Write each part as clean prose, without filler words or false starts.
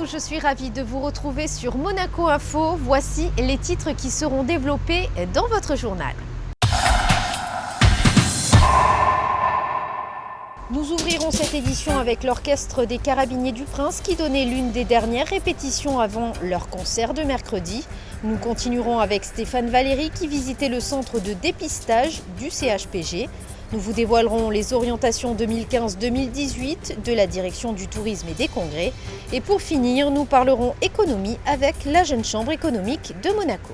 tous, je suis ravie de vous retrouver sur Monaco Info. Voici les titres qui seront développés dans votre journal. Nous ouvrirons cette édition avec l'Orchestre des Carabiniers du Prince qui donnait l'une des dernières répétitions avant leur concert de mercredi. Nous continuerons avec Stéphane Valéry qui visitait le centre de dépistage du CHPG. Nous vous dévoilerons les orientations 2015-2018 de la direction du tourisme et des congrès. Et pour finir, nous parlerons économie avec la Jeune Chambre économique de Monaco.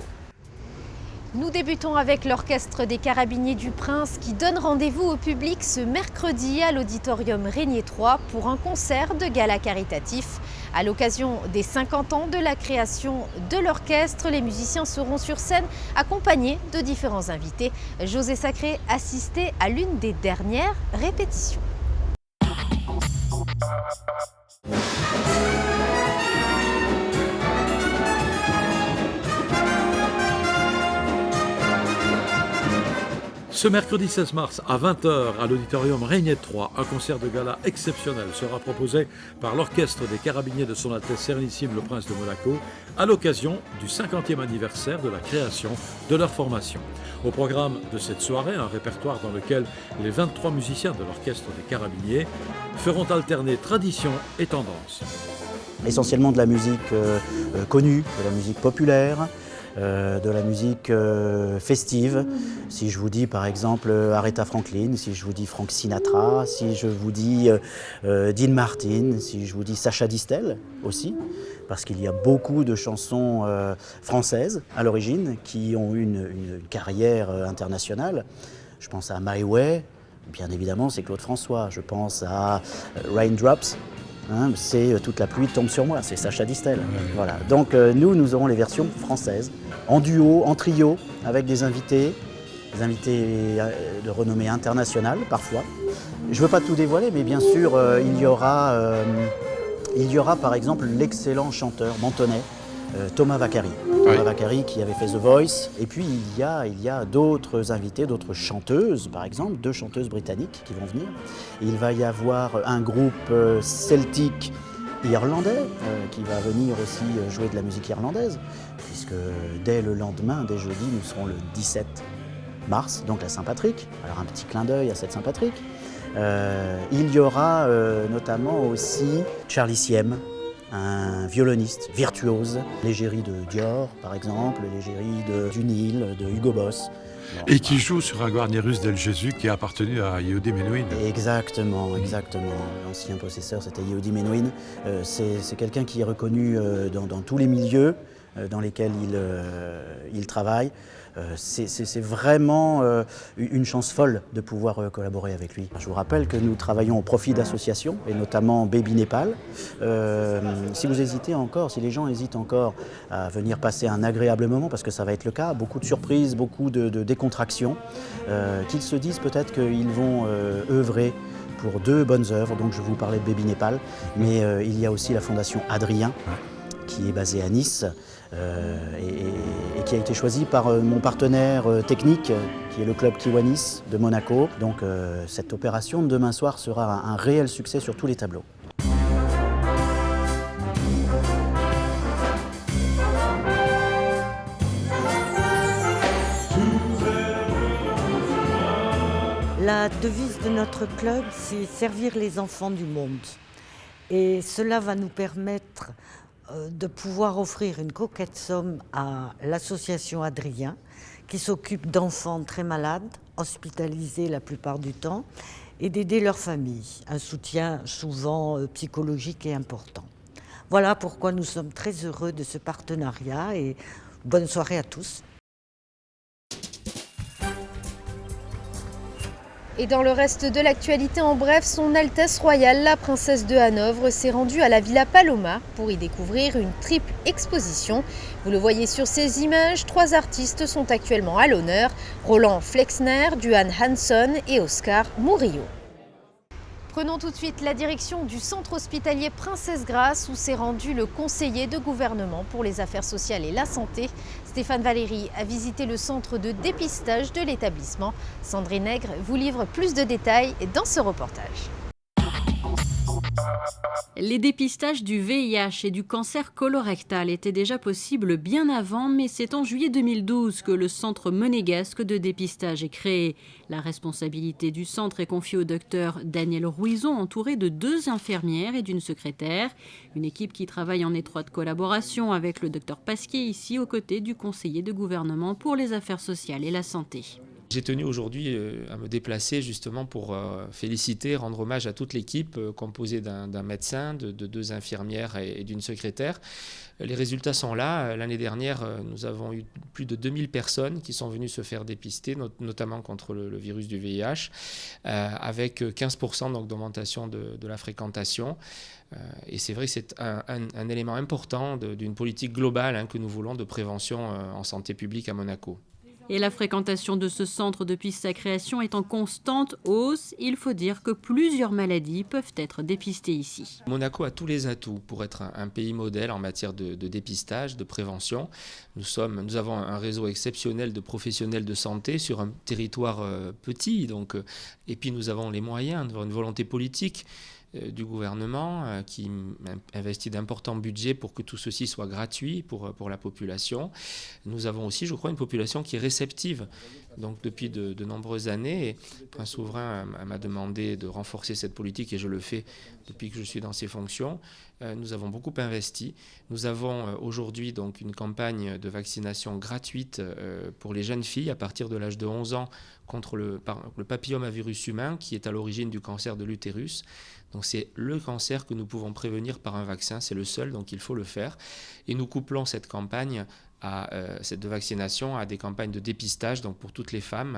Nous débutons avec l'Orchestre des Carabiniers du Prince qui donne rendez-vous au public ce mercredi à l'Auditorium Régnier 3 pour un concert de gala caritatif. À l'occasion des 50 ans de la création de l'orchestre, les musiciens seront sur scène accompagnés de différents invités. José Sacré assistait à l'une des dernières répétitions. Ce mercredi 16 mars à 20h à l'Auditorium Régnier 3, un concert de gala exceptionnel sera proposé par l'Orchestre des Carabiniers de Son Altesse Sérénissime le Prince de Monaco à l'occasion du 50e anniversaire de la création de leur formation. Au programme de cette soirée, un répertoire dans lequel les 23 musiciens de l'Orchestre des Carabiniers feront alterner tradition et tendance. Essentiellement de la musique connue, de la musique populaire, de la musique festive. Si je vous dis par exemple Aretha Franklin, si je vous dis Frank Sinatra, si je vous dis Dean Martin, si je vous dis Sacha Distel aussi, parce qu'il y a beaucoup de chansons françaises à l'origine qui ont eu une carrière internationale. Je pense à My Way, bien évidemment c'est Claude François. Je pense à Raindrops. C'est Toute la pluie tombe sur moi, c'est Sacha Distel. Voilà. Donc nous aurons les versions françaises, en duo, en trio, avec des invités de renommée internationale parfois. Je ne veux pas tout dévoiler, mais bien sûr, il y aura par exemple l'excellent chanteur mentonnais, Thomas Vaccari. Thomas Vaccari qui avait fait The Voice. Et puis il y a d'autres invités, d'autres chanteuses, par exemple, 2 chanteuses britanniques qui vont venir. Il va y avoir un groupe celtique irlandais qui va venir aussi jouer de la musique irlandaise, puisque dès le lendemain, dès jeudi, nous serons le 17 mars, donc la Saint-Patrick. Alors un petit clin d'œil à cette Saint-Patrick. Il y aura notamment aussi Charlie Siem, un violoniste virtuose, l'égérie de Dior par exemple, l'égérie du Nil, de Hugo Boss. Bon, et qui joue sur un Guarnerius del Jésus qui a appartenu à Yehudi Menuhin. Exactement. L'ancien possesseur, c'était Yehudi Menuhin. C'est quelqu'un qui est reconnu dans tous les milieux dans lesquels il travaille. C'est vraiment une chance folle de pouvoir collaborer avec lui. Je vous rappelle que nous travaillons au profit d'associations, et notamment Baby Népal. Si vous hésitez encore, si les gens hésitent encore à venir passer un agréable moment, parce que ça va être le cas, beaucoup de surprises, beaucoup de décontraction, qu'ils se disent peut-être qu'ils vont œuvrer pour 2 bonnes œuvres. Donc je vous parlais de Baby Népal, mais il y a aussi la Fondation Adrien, qui est basée à Nice, et qui a été choisi par mon partenaire technique, qui est le club Kiwanis de Monaco. Donc cette opération de demain soir sera un réel succès sur tous les tableaux. La devise de notre club, c'est servir les enfants du monde. Et cela va nous permettre de pouvoir offrir une coquette somme à l'association Adrien, qui s'occupe d'enfants très malades, hospitalisés la plupart du temps, et d'aider leur famille. Un soutien souvent psychologique et important. Voilà pourquoi nous sommes très heureux de ce partenariat et bonne soirée à tous. Et dans le reste de l'actualité en bref, son Altesse Royale, la Princesse de Hanovre, s'est rendue à la Villa Paloma pour y découvrir une triple exposition. Vous le voyez sur ces images, 3 artistes sont actuellement à l'honneur, Roland Flexner, Duane Hanson et Oscar Murillo. Prenons tout de suite la direction du centre hospitalier Princesse Grace où s'est rendu le conseiller de gouvernement pour les affaires sociales et la santé. Stéphane Valéry a visité le centre de dépistage de l'établissement. Sandrine Nègre vous livre plus de détails dans ce reportage. Les dépistages du VIH et du cancer colorectal étaient déjà possibles bien avant, mais c'est en juillet 2012 que le centre monégasque de dépistage est créé. La responsabilité du centre est confiée au docteur Daniel Rouison, entouré de 2 infirmières et d'une secrétaire. Une équipe qui travaille en étroite collaboration avec le docteur Pasquier, ici aux côtés du conseiller de gouvernement pour les affaires sociales et la santé. J'ai tenu aujourd'hui à me déplacer justement pour féliciter, rendre hommage à toute l'équipe composée d'un médecin, de 2 infirmières et d'une secrétaire. Les résultats sont là. L'année dernière, nous avons eu plus de 2000 personnes qui sont venues se faire dépister, notamment contre le virus du VIH, avec 15% donc d'augmentation de la fréquentation. Et c'est vrai que c'est un élément important d'une politique globale que nous voulons de prévention en santé publique à Monaco. Et la fréquentation de ce centre depuis sa création est en constante hausse. Il faut dire que plusieurs maladies peuvent être dépistées ici. Monaco a tous les atouts pour être un pays modèle en matière de dépistage, de prévention. Nous avons un réseau exceptionnel de professionnels de santé sur un territoire petit. Et puis nous avons les moyens, nous avons une volonté politique du gouvernement qui investit d'importants budgets pour que tout ceci soit gratuit pour la population. Nous avons aussi, je crois, une population qui est réceptive. Donc depuis de nombreuses années, le prince souverain m'a demandé de renforcer cette politique et je le fais depuis que je suis dans ces fonctions. Nous avons beaucoup investi. Nous avons aujourd'hui donc une campagne de vaccination gratuite pour les jeunes filles à partir de l'âge de 11 ans contre le papillomavirus humain qui est à l'origine du cancer de l'utérus. Donc c'est le cancer que nous pouvons prévenir par un vaccin, c'est le seul, donc il faut le faire. Et nous couplons cette campagne de vaccination à des campagnes de dépistage donc pour toutes les femmes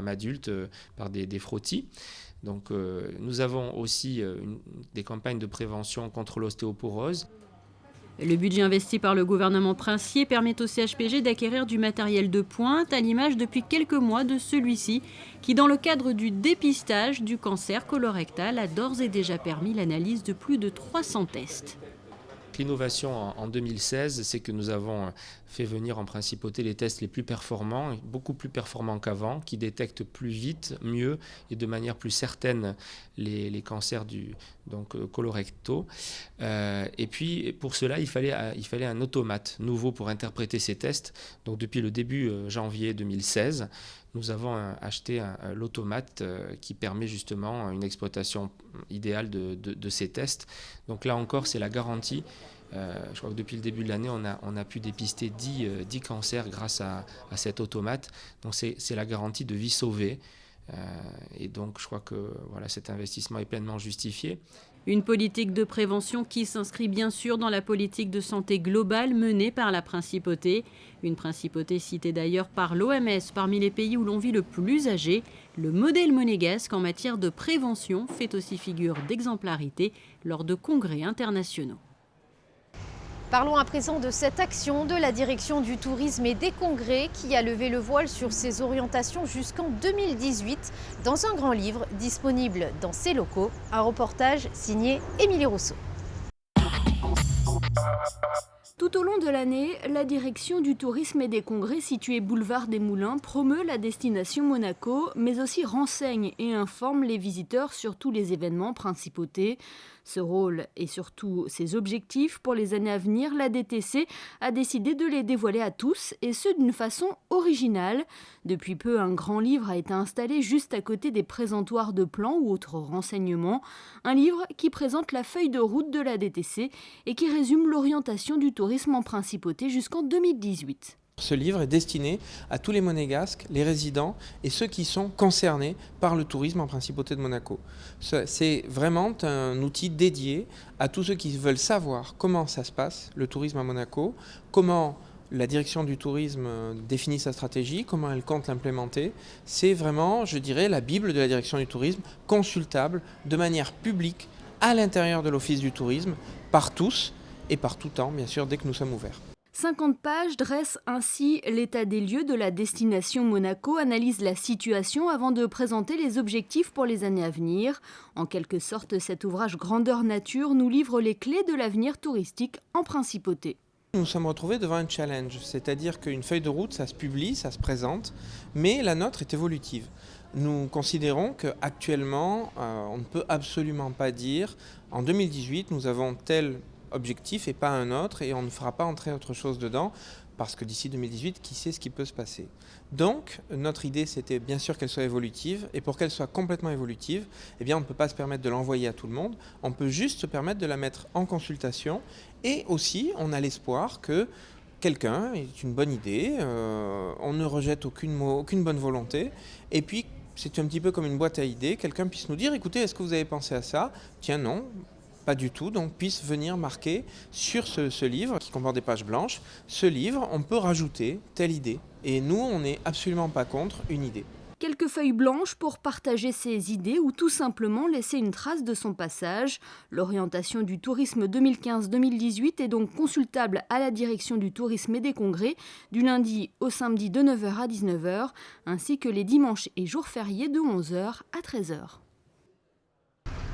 adultes par des frottis. Donc nous avons aussi des campagnes de prévention contre l'ostéoporose. Le budget investi par le gouvernement princier permet au CHPG d'acquérir du matériel de pointe, à l'image depuis quelques mois de celui-ci, qui dans le cadre du dépistage du cancer colorectal a d'ores et déjà permis l'analyse de plus de 300 tests. L'innovation en 2016, c'est que nous avons fait venir en principauté les tests les plus performants, beaucoup plus performants qu'avant, qui détectent plus vite, mieux et de manière plus certaine les cancers colorectaux. Et puis pour cela, il fallait un automate nouveau pour interpréter ces tests. Donc depuis le début janvier 2016, nous avons acheté l'automate qui permet justement une exploitation idéale de ces tests. Donc là encore, c'est la garantie. Je crois que depuis le début de l'année, on a pu dépister 10 cancers grâce à cet automate. Donc c'est la garantie de vie sauvée. Et donc je crois que cet investissement est pleinement justifié. Une politique de prévention qui s'inscrit bien sûr dans la politique de santé globale menée par la principauté. Une principauté citée d'ailleurs par l'OMS parmi les pays où l'on vit le plus âgé. Le modèle monégasque en matière de prévention fait aussi figure d'exemplarité lors de congrès internationaux. Parlons à présent de cette action de la direction du tourisme et des congrès qui a levé le voile sur ses orientations jusqu'en 2018 dans un grand livre disponible dans ses locaux. Un reportage signé Émilie Rousseau. Tout au long de l'année, la direction du tourisme et des congrès située boulevard des Moulins promeut la destination Monaco, mais aussi renseigne et informe les visiteurs sur tous les événements principautés. Ce rôle et surtout ses objectifs pour les années à venir, la DTC a décidé de les dévoiler à tous et ce d'une façon originale. Depuis peu, un grand livre a été installé juste à côté des présentoirs de plans ou autres renseignements. Un livre qui présente la feuille de route de la DTC et qui résume l'orientation du tourisme en principauté jusqu'en 2018. Ce livre est destiné à tous les monégasques, les résidents et ceux qui sont concernés par le tourisme en principauté de Monaco. C'est vraiment un outil dédié à tous ceux qui veulent savoir comment ça se passe, le tourisme à Monaco, comment la direction du tourisme définit sa stratégie, comment elle compte l'implémenter. C'est vraiment, je dirais, la Bible de la direction du tourisme, consultable de manière publique à l'intérieur de l'Office du tourisme, par tous et par tout temps, bien sûr, dès que nous sommes ouverts. 50 pages dressent ainsi l'état des lieux de la destination Monaco, analysent la situation avant de présenter les objectifs pour les années à venir. En quelque sorte, cet ouvrage grandeur nature nous livre les clés de l'avenir touristique en principauté. Nous nous sommes retrouvés devant un challenge, c'est-à-dire qu'une feuille de route, ça se publie, ça se présente, mais la nôtre est évolutive. Nous considérons qu'actuellement, on ne peut absolument pas dire en 2018, nous avons tel objectif et pas un autre, et on ne fera pas entrer autre chose dedans, parce que d'ici 2018, qui sait ce qui peut se passer. Donc, notre idée, c'était bien sûr qu'elle soit évolutive, et pour qu'elle soit complètement évolutive, eh bien, on ne peut pas se permettre de l'envoyer à tout le monde, on peut juste se permettre de la mettre en consultation, et aussi, on a l'espoir que quelqu'un ait une bonne idée, on ne rejette aucune bonne volonté, et puis, c'est un petit peu comme une boîte à idées, quelqu'un puisse nous dire, écoutez, est-ce que vous avez pensé à ça? Tiens, non. Pas du tout, donc puisse venir marquer sur ce livre qui comporte des pages blanches. Ce livre, on peut rajouter telle idée. Et nous, on n'est absolument pas contre une idée. Quelques feuilles blanches pour partager ses idées ou tout simplement laisser une trace de son passage. L'orientation du tourisme 2015-2018 est donc consultable à la direction du tourisme et des congrès du lundi au samedi de 9h à 19h, ainsi que les dimanches et jours fériés de 11h à 13h.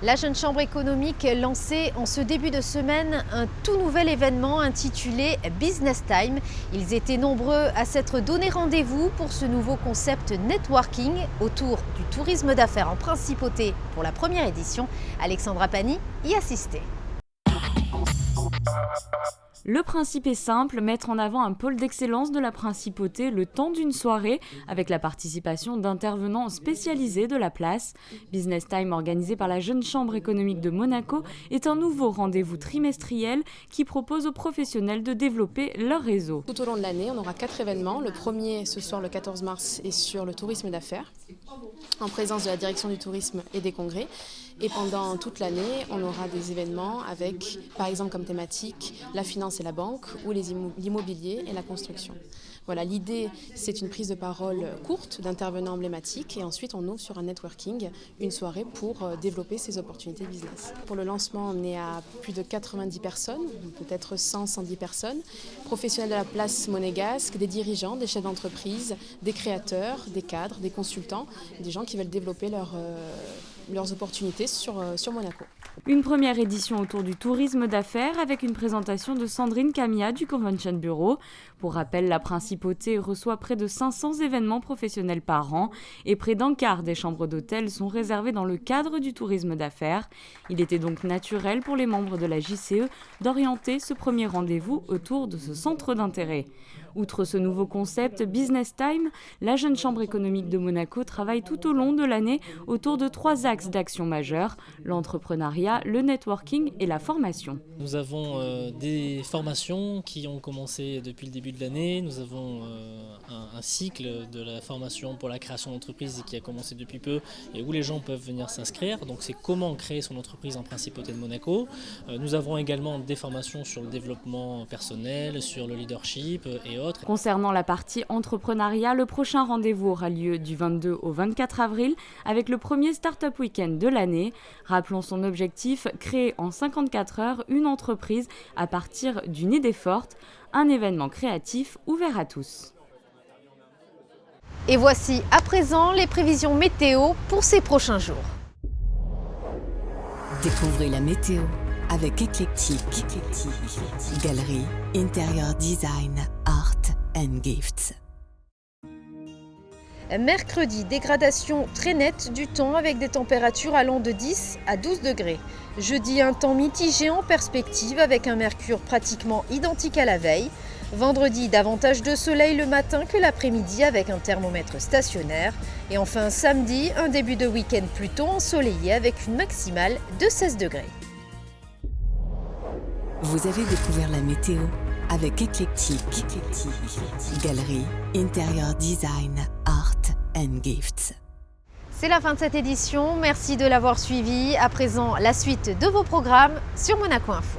La Jeune Chambre économique lançait en ce début de semaine un tout nouvel événement intitulé Business Time. Ils étaient nombreux à s'être donné rendez-vous pour ce nouveau concept networking autour du tourisme d'affaires en principauté pour la première édition. Alexandra Pani y assistait. Le principe est simple, mettre en avant un pôle d'excellence de la principauté le temps d'une soirée avec la participation d'intervenants spécialisés de la place. Business Time, organisé par la Jeune Chambre économique de Monaco, est un nouveau rendez-vous trimestriel qui propose aux professionnels de développer leur réseau. Tout au long de l'année, on aura 4 événements. Le premier, ce soir, le 14 mars, est sur le tourisme d'affaires, en présence de la direction du tourisme et des congrès. Et pendant toute l'année, on aura des événements avec, par exemple, comme thématique, la finance et la banque, ou l'immobilier et la construction. Voilà, l'idée, c'est une prise de parole courte d'intervenants emblématiques et ensuite on ouvre sur un networking, une soirée pour développer ces opportunités de business. Pour le lancement, on est à plus de 90 personnes, peut-être 100, 110 personnes, professionnels de la place monégasque, des dirigeants, des chefs d'entreprise, des créateurs, des cadres, des consultants, des gens qui veulent développer leurs opportunités sur Monaco. Une première édition autour du tourisme d'affaires avec une présentation de Sandrine Camilla du Convention Bureau. Pour rappel, la principauté reçoit près de 500 événements professionnels par an et près d'un quart des chambres d'hôtel sont réservées dans le cadre du tourisme d'affaires. Il était donc naturel pour les membres de la JCE d'orienter ce premier rendez-vous autour de ce centre d'intérêt. Outre ce nouveau concept Business Time, la Jeune Chambre économique de Monaco travaille tout au long de l'année autour de 3 axes d'action majeurs, l'entrepreneuriat, le networking et la formation. Nous avons des formations qui ont commencé depuis le début de l'année. Nous avons un cycle de la formation pour la création d'entreprise qui a commencé depuis peu et où les gens peuvent venir s'inscrire. Donc c'est comment créer son entreprise en principauté de Monaco. Nous avons également des formations sur le développement personnel, sur le leadership et autres. Concernant la partie entrepreneuriat, le prochain rendez-vous aura lieu du 22 au 24 avril avec le premier Startup Weekend de l'année. Rappelons son objectif, créer en 54 heures une entreprise à partir d'une idée forte, un événement créatif ouvert à tous. Et voici à présent les prévisions météo pour ces prochains jours. Découvrez la météo avec Eclectic. Galerie, Interior Design, Art and Gifts. Mercredi, dégradation très nette du temps avec des températures allant de 10 à 12 degrés. Jeudi, un temps mitigé en perspective avec un mercure pratiquement identique à la veille. Vendredi, davantage de soleil le matin que l'après-midi avec un thermomètre stationnaire. Et enfin samedi, un début de week-end plutôt ensoleillé avec une maximale de 16 degrés. Vous avez découvert la météo avec Eclectic. Galerie, Interior Design, Art and Gifts. C'est la fin de cette édition. Merci de l'avoir suivi. À présent, la suite de vos programmes sur Monaco Info.